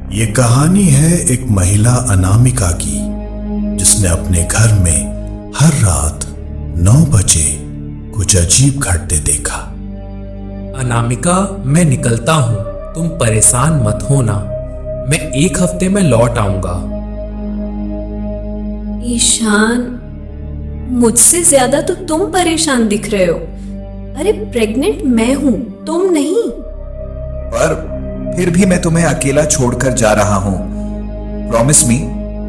ये कहानी है एक महिला अनामिका की, जिसने अपने घर में हर रात 9 बजे कुछ अजीब घटते देखा। अनामिका, मैं निकलता हूँ, तुम परेशान मत होना। मैं 1 हफ्ते में लौट आऊंगा। ईशान, मुझसे ज्यादा तो तुम परेशान दिख रहे हो। अरे प्रेग्नेंट मैं हूं, तुम नहीं। पर फिर भी मैं तुम्हें अकेला छोड़कर जा रहा हूं। प्रॉमिस मी,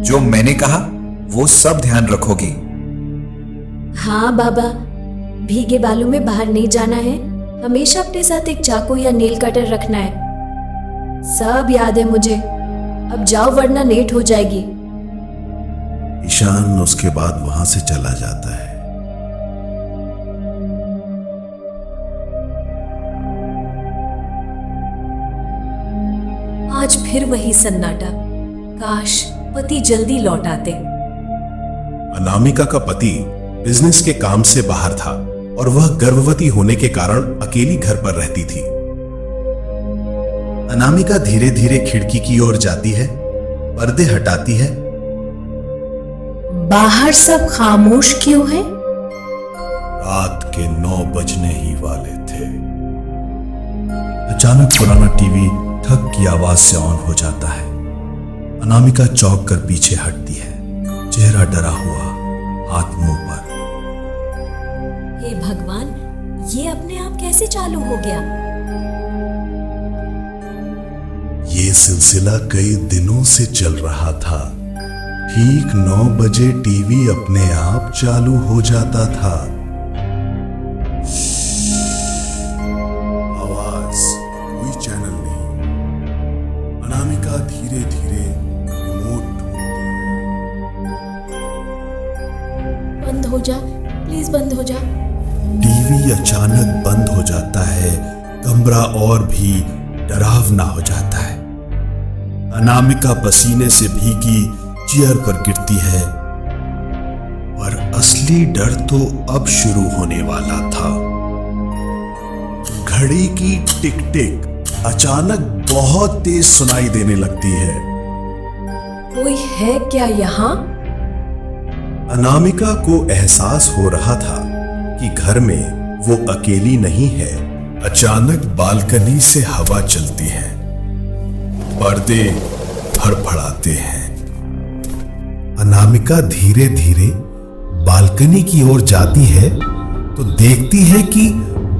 जो मैंने कहा वो सब ध्यान रखोगी। हाँ बाबा, भीगे बालों में बाहर नहीं जाना है। हमेशा अपने साथ एक चाकू या नेल कटर रखना है। सब याद है मुझे। अब जाओ वरना लेट हो जाएगी। ईशान उसके बाद वहां से चला जाता है। आज फिर वही सन्नाटा। काश पति जल्दी लौट आते। अनामिका का पति बिजनेस के काम से बाहर था और वह गर्भवती होने के कारण अकेली घर पर रहती थी। अनामिका धीरे धीरे खिड़की की ओर जाती है, पर्दे हटाती है। बाहर सब खामोश क्यों है? रात के 9 बजने ही वाले थे। अचानक पुराना टीवी ठक की आवाज से ऑन हो जाता है। अनामिका चौंक कर पीछे हटती है, चेहरा डरा हुआ, हाथ मुंह पर। हे भगवान, ये अपने आप कैसे चालू हो गया? ये सिलसिला कई दिनों से चल रहा था। ठीक 9 बजे टीवी अपने आप चालू हो जाता था। आवाज, कोई चैनल नहीं। अनामिका धीरे धीरे रिमोट ढूंढती है। बंद हो जा, प्लीज बंद हो जा। टीवी अचानक बंद हो जाता है। कमरा और भी डरावना हो जाता है। अनामिका पसीने से भीगी चेयर पर गिरती है। पर असली डर तो अब शुरू होने वाला था। घड़ी की टिक टिक अचानक बहुत तेज सुनाई देने लगती है। कोई है क्या यहाँ? अनामिका को एहसास हो रहा था कि घर में वो अकेली नहीं है। अचानक बालकनी से हवा चलती है, पर्दे फड़फड़ाते हैं। अनामिका धीरे धीरे बालकनी की ओर जाती है तो देखती है कि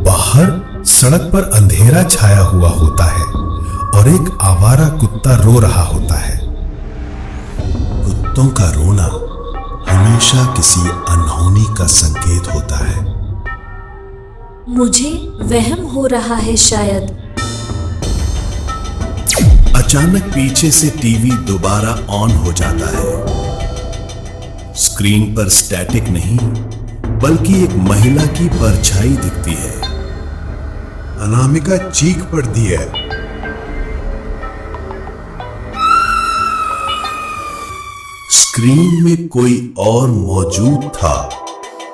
बाहर सड़क पर अंधेरा छाया हुआ होता है और एक आवारा कुत्ता रो रहा होता है। कुत्तों का रोना हमेशा किसी अनहोनी का संकेत होता है। मुझे वहम हो रहा है शायद। अचानक पीछे से टीवी दोबारा ऑन हो जाता है। स्क्रीन पर स्टैटिक नहीं, बल्कि एक महिला की परछाई दिखती है। अनामिका चीख पड़ती है। स्क्रीन में कोई और मौजूद था।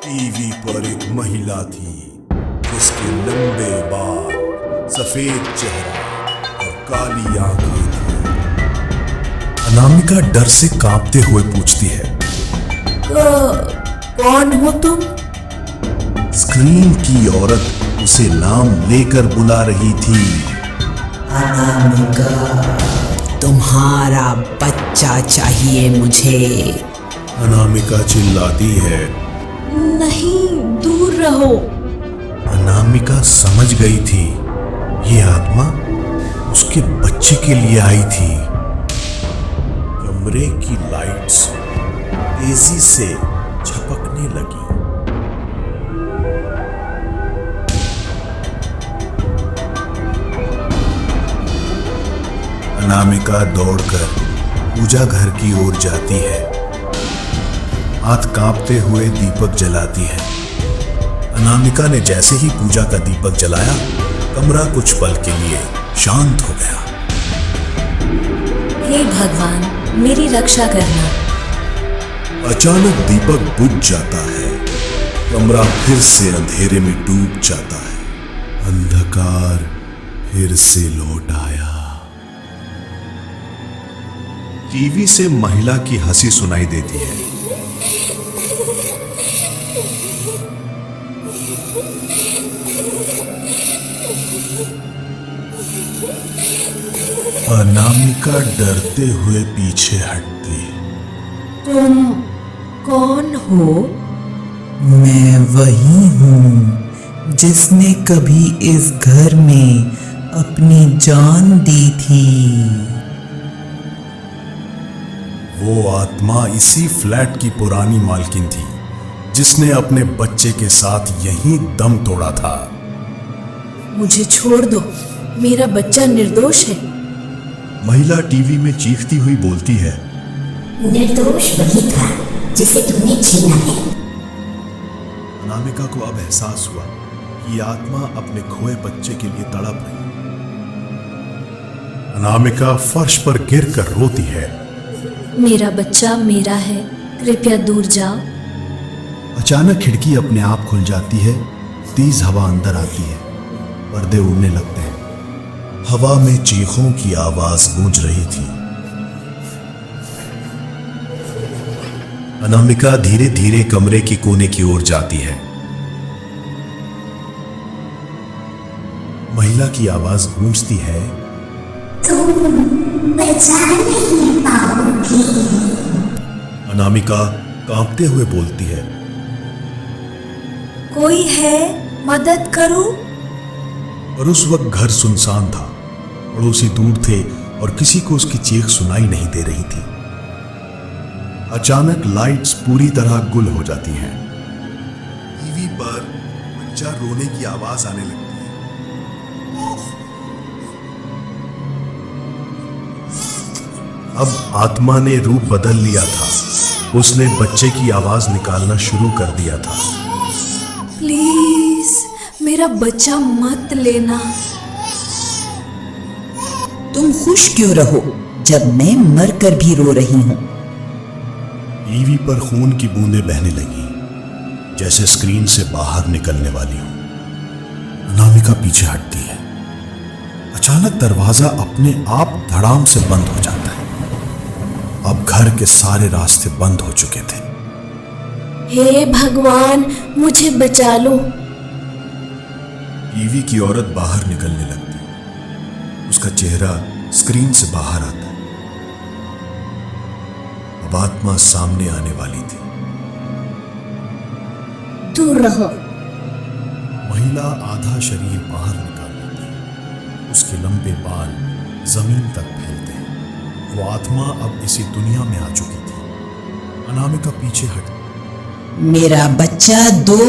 टीवी पर एक महिला थी, जिसके लंबे बाल, सफेद चेहरा और काली आंखें थी। अनामिका डर से कांपते हुए पूछती है, कौन हो तुम? स्क्रीन की औरत उसे नाम लेकर बुला रही थी। अनामिका, तुम्हारा बच्चा चाहिए मुझे। अनामिका चिल्लाती है। नहीं, दूर रहो। अनामिका समझ गई थी, ये आत्मा उसके बच्चे के लिए आई थी। कमरे की लाइट्स तेजी से झपकने लगी। अनामिका दौड़कर पूजा घर की ओर जाती है। हाथ कांपते हुए दीपक जलाती है। अनामिका ने जैसे ही पूजा का दीपक जलाया, कमरा कुछ पल के लिए शांत हो गया। हे भगवान, मेरी रक्षा करना। अचानक दीपक बुझ जाता है। कमरा फिर से अंधेरे में डूब जाता है। अंधकार फिर से लौट आया। टीवी से महिला की हंसी सुनाई देती है। अनामिका डरते हुए पीछे हटती है। तुम कौन हो? मैं वही हूँ जिसने कभी इस घर में अपनी जान दी थी। वो आत्मा इसी फ्लैट की पुरानी मालकिन थी जिसने अपने बच्चे के साथ यहीं दम तोड़ा था। मुझे छोड़ दो, मेरा बच्चा निर्दोष है। महिला टीवी में चीखती हुई बोलती है। निर्दोष वही था जिसे तुमने छीना है। अनामिका को अब एहसास हुआ कि ये आत्मा अपने खोए बच्चे के लिए तड़प रही है। अनामिका फर्श पर गिरकर रोती है। मेरा बच्चा मेरा है, कृपया दूर जाओ। अचानक खिड़की अपने आप खुल जाती है। तेज हवा अंदर आती है, पर्दे उड़ने लगते हैं। हवा में चीखों की आवाज गूंज रही थी। अनामिका धीरे धीरे कमरे के कोने की ओर जाती है। महिला की आवाज गूंजती है। तुम बचा नहीं पाओगे। अनामिका कांपते हुए बोलती है। कोई है, मदद करो। और उस वक्त घर सुनसान था। पड़ोसी दूर थे और किसी को उसकी चीख सुनाई नहीं दे रही थी। अचानक लाइट्स पूरी तरह गुल हो जाती हैं। टीवी पर बच्चा रोने की आवाज आने लगती है। अब आत्मा ने रूप बदल लिया था। उसने बच्चे की आवाज निकालना शुरू कर दिया था। प्लीज मेरा बच्चा मत लेना। तुम खुश क्यों रहो जब मैं मरकर भी रो रही हूँ? टीवी पर खून की बूंदें बहने लगी, जैसे स्क्रीन से बाहर निकलने वाली हो। अनामिका पीछे हटती है। अचानक दरवाजा अपने आप धड़ाम से बंद हो जाता है। अब घर के सारे रास्ते बंद हो चुके थे। हे भगवान, मुझे बचा लो। टीवी की औरत बाहर निकलने लगती। उसका चेहरा स्क्रीन से बाहर आता है। अब आत्मा सामने आने वाली थी। दूर रहो। महिला आधा शरीर बाहर निकाल लेती है। उसके लंबे बाल जमीन तक फैलते हैं। वो आत्मा अब इसी दुनिया में आ चुकी थी। अनामिका पीछे हट। मेरा बच्चा दो।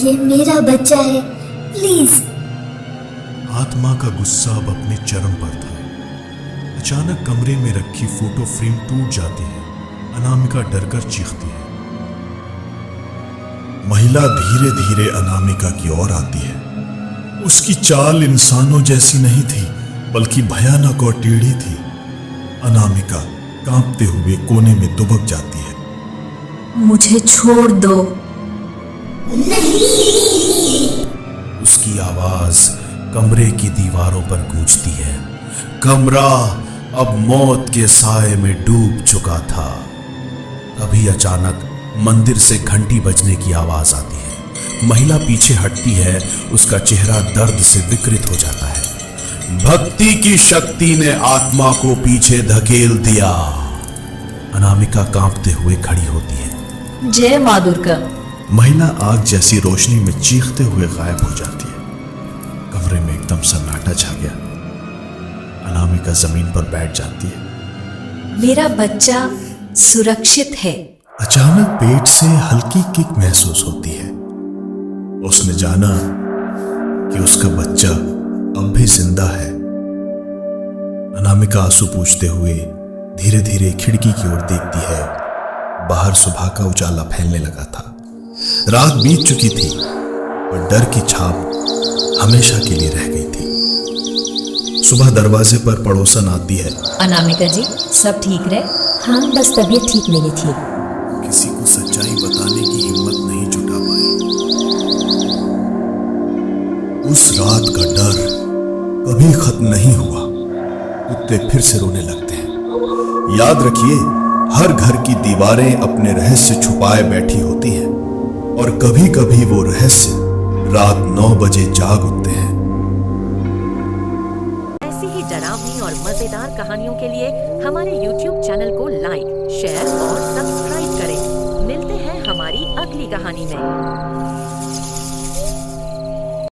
ये मेरा बच्चा है, प्लीज। आत्मा का गुस्सा अब अपने चरम पर था। अचानक कमरे में रखी फोटो फ्रेम टूट जाती है। अनामिका डरकर चीखती है। महिला धीरे धीरे अनामिका की ओर आती है। उसकी चाल इंसानों जैसी नहीं थी, बल्कि भयानक और टेढ़ी थी। अनामिका कांपते हुए कोने में दुबक जाती है। मुझे छोड़ दो। उसकी आवाज कमरे की दीवारों पर गूंजती है। कमरा अब मौत के साए में डूब चुका था। तभी अचानक मंदिर से घंटी बजने की आवाज आती है। महिला पीछे हटती है। उसका चेहरा दर्द से विकृत हो जाता है। भक्ति की शक्ति ने आत्मा को पीछे धकेल दिया। अनामिका कांपते हुए खड़ी होती है। जय मां दुर्गा। महिला आग जैसी रोशनी में चीखते हुए गायब हो जाती है। कमरे में एकदम सन्नाटा छा गया। अनामिका जमीन पर बैठ जाती है। मेरा बच्चा सुरक्षित है। अचानक पेट से हल्की किक महसूस होती है। उसने जाना कि उसका बच्चा अब भी जिंदा है। अनामिका आंसू पूछते हुए धीरे धीरे खिड़की की ओर देखती है। बाहर सुबह का उजाला फैलने लगा था। रात बीत चुकी थी और डर की छाप हमेशा के लिए रह गई थी। सुबह दरवाजे पर पड़ोसन आती है। अनामिका जी, सब ठीक रहे? हाँ, बस तबीयत ठीक नहीं थी। किसी को सच्चाई बताने की हिम्मत नहीं जुटा पाई। उस रात का डर कभी खत्म नहीं हुआ। कुत्ते फिर से रोने लगते हैं। याद रखिए, हर घर की दीवारें अपने रहस्य छुपाए बैठी होती हैं और कभी कभी वो रहस्य रात 9 बजे जाग उठते हैं। ऐसी ही डरावनी और मजेदार कहानियों के लिए हमारे YouTube चैनल को लाइक, शेयर और सब्सक्राइब करें। मिलते हैं हमारी अगली कहानी में।